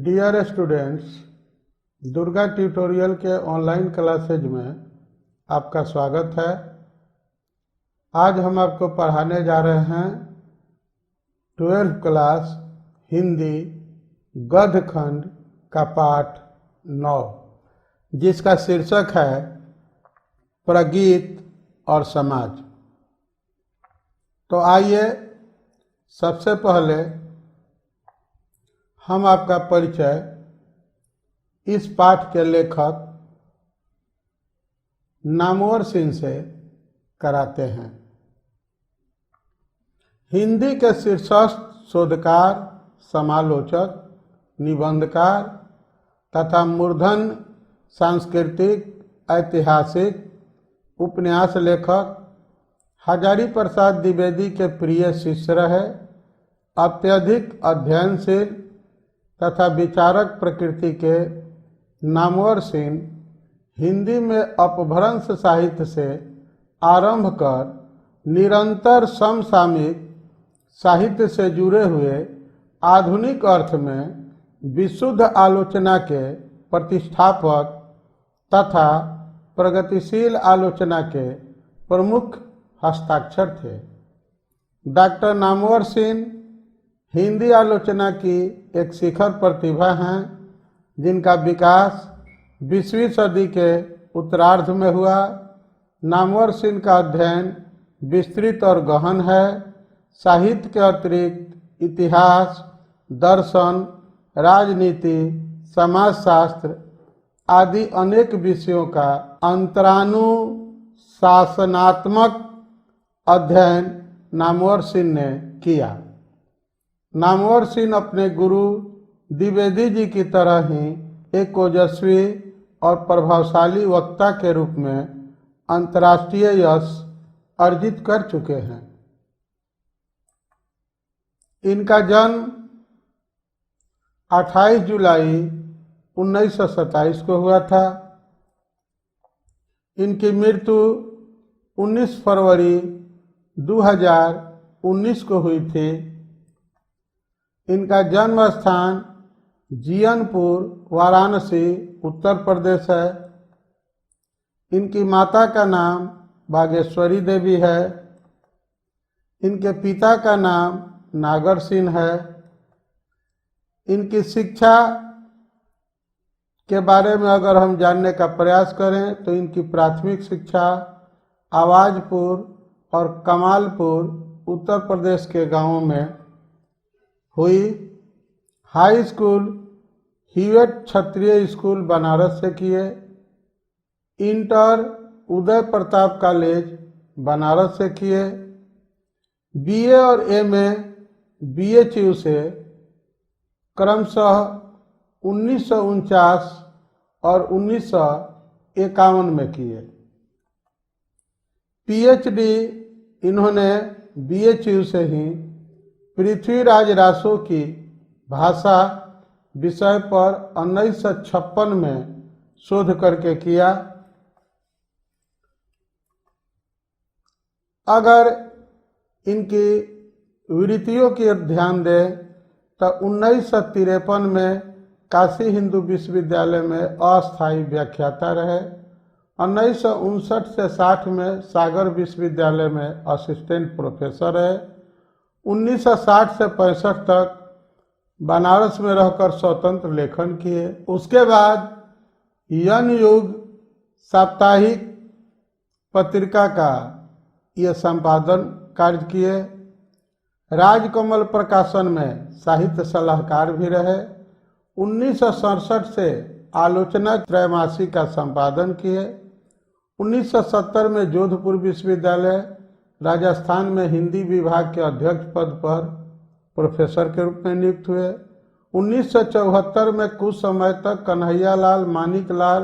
Dear students, Durga tutorial के online classes में आपका स्वागत है। आज हम आपको पढ़ाने जा रहे हैं 12th क्लास हिंदी गद्य खंड का पाठ 9, जिसका शीर्षक है प्रगीत और समाज। तो आइए सबसे पहले हम आपका परिचय इस पाठ के लेखक नामवर सिंह से कराते हैं। हिंदी के शीर्षस्थ शोधकार, समालोचक, निबंधकार तथा मूर्धन्य सांस्कृतिक, ऐतिहासिक, उपन्यास लेखक हजारी प्रसाद द्विवेदी के प्रिय शिष्य रहे। अत्यधिक अध्ययनशील तथा विचारक प्रकृति के नामवर सिंह हिंदी में अपभ्रंश साहित्य से आरंभ कर निरंतर समसामयिक साहित्य से जुड़े हुए आधुनिक अर्थ में विशुद्ध आलोचना के प्रतिष्ठापक तथा प्रगतिशील आलोचना के प्रमुख हस्ताक्षर थे। डॉक्टर नामवर सिंह हिंदी आलोचना की एक शिखर प्रतिभा हैं, जिनका विकास 20वीं सदी के उत्तरार्ध में हुआ। नामवर सिंह का अध्ययन विस्तृत और गहन है। साहित्य के अतिरिक्त इतिहास, दर्शन, राजनीति, समाजशास्त्र आदि अनेक विषयों का अंतरानुशासनात्मक अध्ययन नामवर सिंह ने किया। नामवर सिंह अपने गुरु द्विवेदी जी की तरह ही एक ओजस्वी और प्रभावशाली वक्ता के रूप में अंतर्राष्ट्रीय यश अर्जित कर चुके हैं। इनका जन्म 28 जुलाई 1927 को हुआ था। इनकी मृत्यु 19 फरवरी 2019 को हुई थी। इनका जन्म स्थान जियनपुर, वाराणसी, उत्तर प्रदेश है। इनकी माता का नाम बागेश्वरी देवी है। इनके पिता का नाम नागर सिंह है। इनकी शिक्षा के बारे में अगर हम जानने का प्रयास करें तो इनकी प्राथमिक शिक्षा आवाजपुर और कमालपुर, उत्तर प्रदेश के गांवों में हुई। हाई स्कूल हीवेट क्षत्रिय स्कूल बनारस से किए। इंटर उदय प्रताप कॉलेज बनारस से किए। बीए और एमए बीएचयू से क्रमशः 1949 और 1951 में किए। पीएचडी इन्होंने बीएचयू से ही पृथ्वीराज रासो की भाषा विषय पर 1956 में शोध करके किया। अगर इनकी वृत्तियों की ओर ध्यान दें तो 1953 में काशी हिंदू विश्वविद्यालय में अस्थायी व्याख्याता रहे। 1959 से 60 में सागर विश्वविद्यालय में असिस्टेंट प्रोफेसर रहे। 1960 से 65 तक बनारस में रहकर स्वतंत्र लेखन किए। उसके बाद यन युग साप्ताहिक पत्रिका का ये संपादन कार्य किए। राजकमल प्रकाशन में साहित्य सलाहकार भी रहे। 1967 से आलोचना त्रैमासिक का संपादन किए। 1970 में जोधपुर विश्वविद्यालय राजस्थान में हिंदी विभाग के अध्यक्ष पद पर प्रोफेसर के रूप में नियुक्त हुए। 1974 में कुछ समय तक कन्हैयालाल मानिकलाल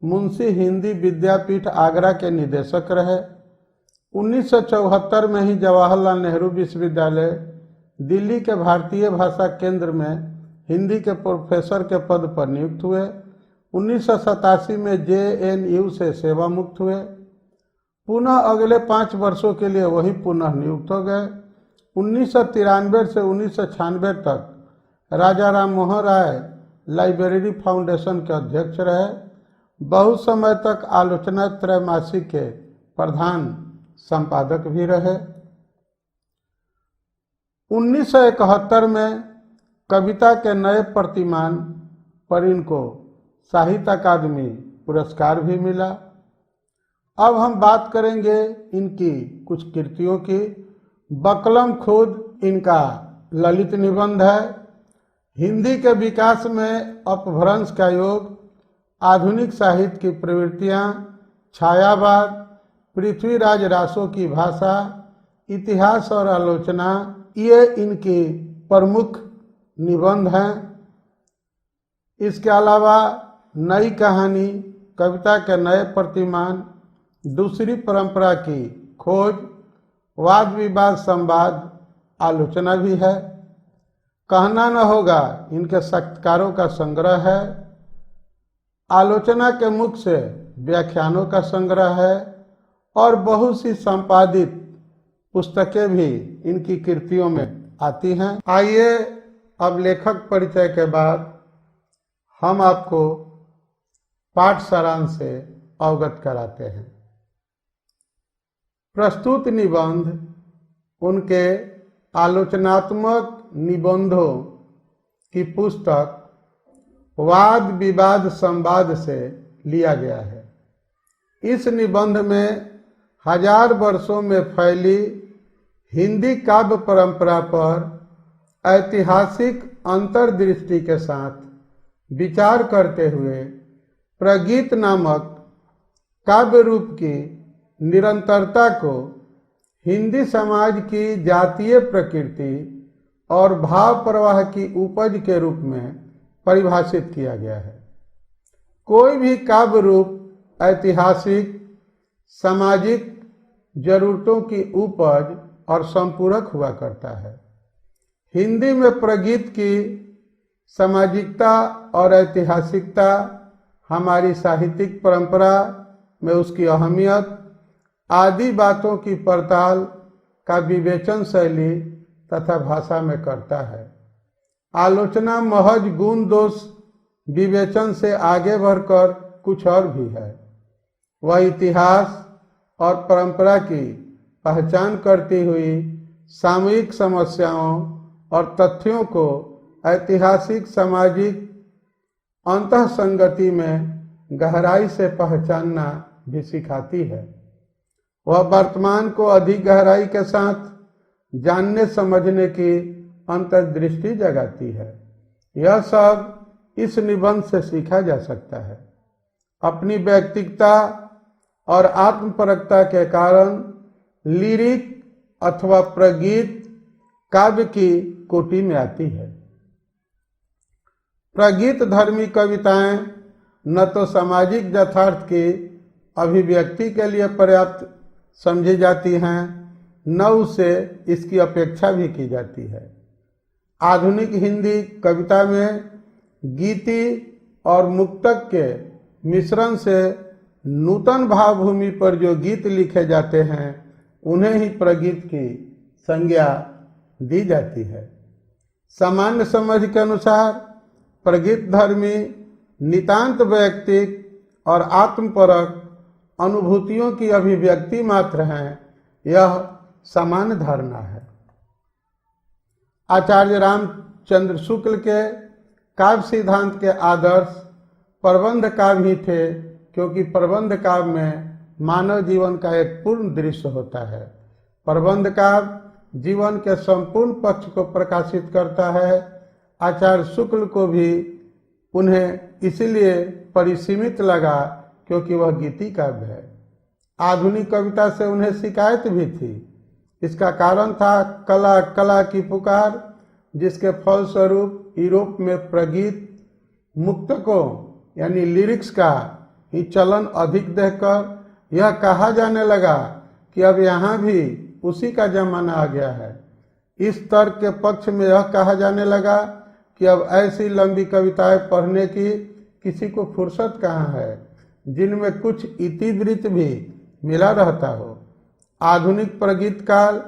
मुंशी हिंदी विद्यापीठ आगरा के निदेशक रहे। 1974 में ही जवाहरलाल नेहरू विश्वविद्यालय दिल्ली के भारतीय भाषा केंद्र में हिंदी के प्रोफेसर के पद पर नियुक्त हुए। 1987 में जेएनयू से सेवा मुक्त हुए। पुनः अगले 5 वर्षों के लिए वही पुनः नियुक्त हो गए। 1993 से 1996 तक राजा राम मोहन राय लाइब्रेरी फाउंडेशन के अध्यक्ष रहे। बहुत समय तक आलोचना त्रैमासिक के प्रधान संपादक भी रहे। 1971 में कविता के नए प्रतिमान पर इनको साहित्य अकादमी पुरस्कार भी मिला। अब हम बात करेंगे इनकी कुछ कृतियों की। बकलम खुद इनका ललित निबंध है। हिंदी के विकास में अपभ्रंश का योग, आधुनिक साहित्य की प्रवृत्तियाँ, छायावाद, पृथ्वीराज रासो की भाषा, इतिहास और आलोचना, ये इनकी प्रमुख निबंध हैं। इसके अलावा नई कहानी, कविता के नए प्रतिमान, दूसरी परंपरा की खोज, वाद विवाद संवाद, आलोचना भी है। कहना न होगा इनके साहित्यकारों का संग्रह है। आलोचना के मुख से व्याख्यानों का संग्रह है और बहुत सी संपादित पुस्तकें भी इनकी कृतियों में आती हैं। आइए अब लेखक परिचय के बाद हम आपको पाठ सारांश से अवगत कराते हैं। प्रस्तुत निबंध उनके आलोचनात्मक निबंधों की पुस्तक वाद विवाद संवाद से लिया गया है। इस निबंध में 1000 वर्षों में फैली हिंदी काव्य परंपरा पर ऐतिहासिक अंतर्दृष्टि के साथ विचार करते हुए प्रगीत नामक काव्य रूप की निरंतरता को हिंदी समाज की जातीय प्रकृति और भाव प्रवाह की उपज के रूप में परिभाषित किया गया है। कोई भी काव्य रूप ऐतिहासिक सामाजिक जरूरतों की उपज और संपूरक हुआ करता है। हिंदी में प्रगीत की सामाजिकता और ऐतिहासिकता हमारी साहित्यिक परंपरा में उसकी अहमियत आदि बातों की पड़ताल का विवेचन शैली तथा भाषा में करता है। आलोचना महज गुण दोष विवेचन से आगे बढ़कर कुछ और भी है। वह इतिहास और परंपरा की पहचान करती हुई सामयिक समस्याओं और तथ्यों को ऐतिहासिक सामाजिक अंतःसंगति में गहराई से पहचानना भी सिखाती है। वह वर्तमान को अधिक गहराई के साथ जानने समझने की अंतर्दृष्टि जगाती है। यह सब इस निबंध से सीखा जा सकता है। अपनी व्यक्तिगता और आत्मपरकता के कारण लिरिक अथवा प्रगीत काव्य की कोटि में आती है। प्रगीत धर्मी कविताएं न तो सामाजिक यथार्थ की अभिव्यक्ति के लिए पर्याप्त समझी जाती हैं, न उससे इसकी अपेक्षा भी की जाती है। आधुनिक हिंदी कविता में गीति और मुक्तक के मिश्रण से नूतन भावभूमि पर जो गीत लिखे जाते हैं उन्हें ही प्रगीत की संज्ञा दी जाती है। सामान्य समझ के अनुसार प्रगीत धर्मी नितांत वैयक्तिक और आत्मपरक अनुभूतियों की अभिव्यक्ति मात्र हैं, यह सामान्य धारणा है। आचार्य रामचंद्र शुक्ल के काव्य सिद्धांत के आदर्श प्रबंध काव्य ही थे, क्योंकि प्रबंध काव्य में मानव जीवन का एक पूर्ण दृश्य होता है। प्रबंध काव्य जीवन के संपूर्ण पक्ष को प्रकाशित करता है। आचार्य शुक्ल को भी उन्हें इसीलिए परिसीमित लगा क्योंकि वह गीति काव्य है। आधुनिक कविता से उन्हें शिकायत भी थी। इसका कारण था कला कला की पुकार, जिसके फलस्वरूप यूरोप में प्रगीत मुक्तकों यानी लिरिक्स का ही चलन अधिक देखकर यह कहा जाने लगा कि अब यहाँ भी उसी का जमाना आ गया है। इस तर्क के पक्ष में यह कहा जाने लगा कि अब ऐसी लंबी कविताएं पढ़ने की किसी को फुर्सत कहाँ है, जिनमें कुछ इतिवृत्त भी मिला रहता हो। आधुनिक प्रगीत काल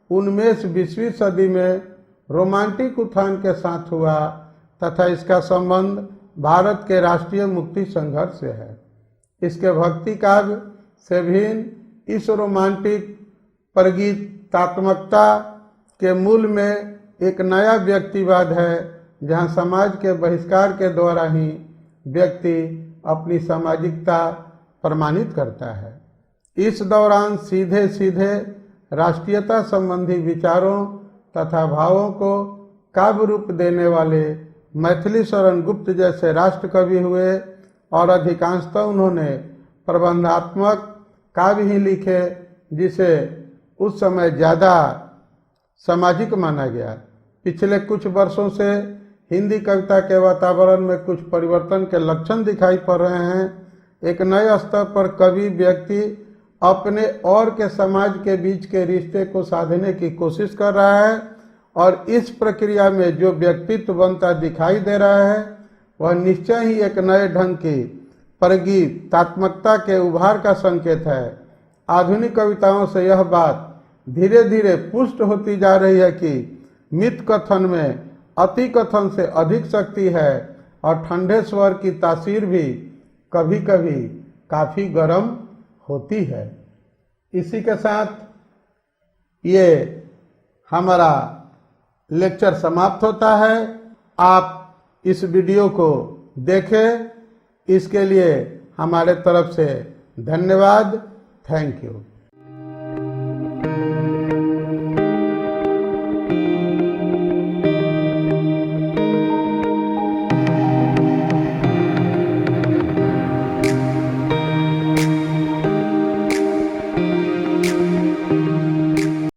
उन्मेष 20वीं सदी में रोमांटिक उत्थान के साथ हुआ तथा इसका संबंध भारत के राष्ट्रीय मुक्ति संघर्ष से है। इसके भक्ति काव्य से भिन्न इस रोमांटिक प्रगीतात्मकता के मूल में एक नया व्यक्तिवाद है, जहां समाज के बहिष्कार के द्वारा ही व्यक्ति अपनी सामाजिकता प्रमाणित करता है। इस दौरान सीधे सीधे राष्ट्रीयता संबंधी विचारों तथा भावों को काव्य रूप देने वाले मैथिली शरण गुप्त जैसे राष्ट्र कवि हुए और अधिकांशतः उन्होंने प्रबंधात्मक काव्य ही लिखे, जिसे उस समय ज़्यादा सामाजिक माना गया। पिछले कुछ वर्षों से हिंदी कविता के वातावरण में कुछ परिवर्तन के लक्षण दिखाई पड़ रहे हैं। एक नए स्तर पर कवि व्यक्ति अपने और के समाज के बीच के रिश्ते को साधने की कोशिश कर रहा है और इस प्रक्रिया में जो व्यक्तित्व बनता दिखाई दे रहा है वह निश्चय ही एक नए ढंग की प्रगीतात्मकता के उभार का संकेत है। आधुनिक कविताओं से यह बात धीरे धीरे पुष्ट होती जा रही है कि मिथ कथन में अति कथन से अधिक शक्ति है और ठंडे स्वर की तासीर भी कभी कभी काफी गर्म होती है। इसी के साथ ये हमारा लेक्चर समाप्त होता है। आप इस वीडियो को देखें, इसके लिए हमारे तरफ से धन्यवाद। Thank you.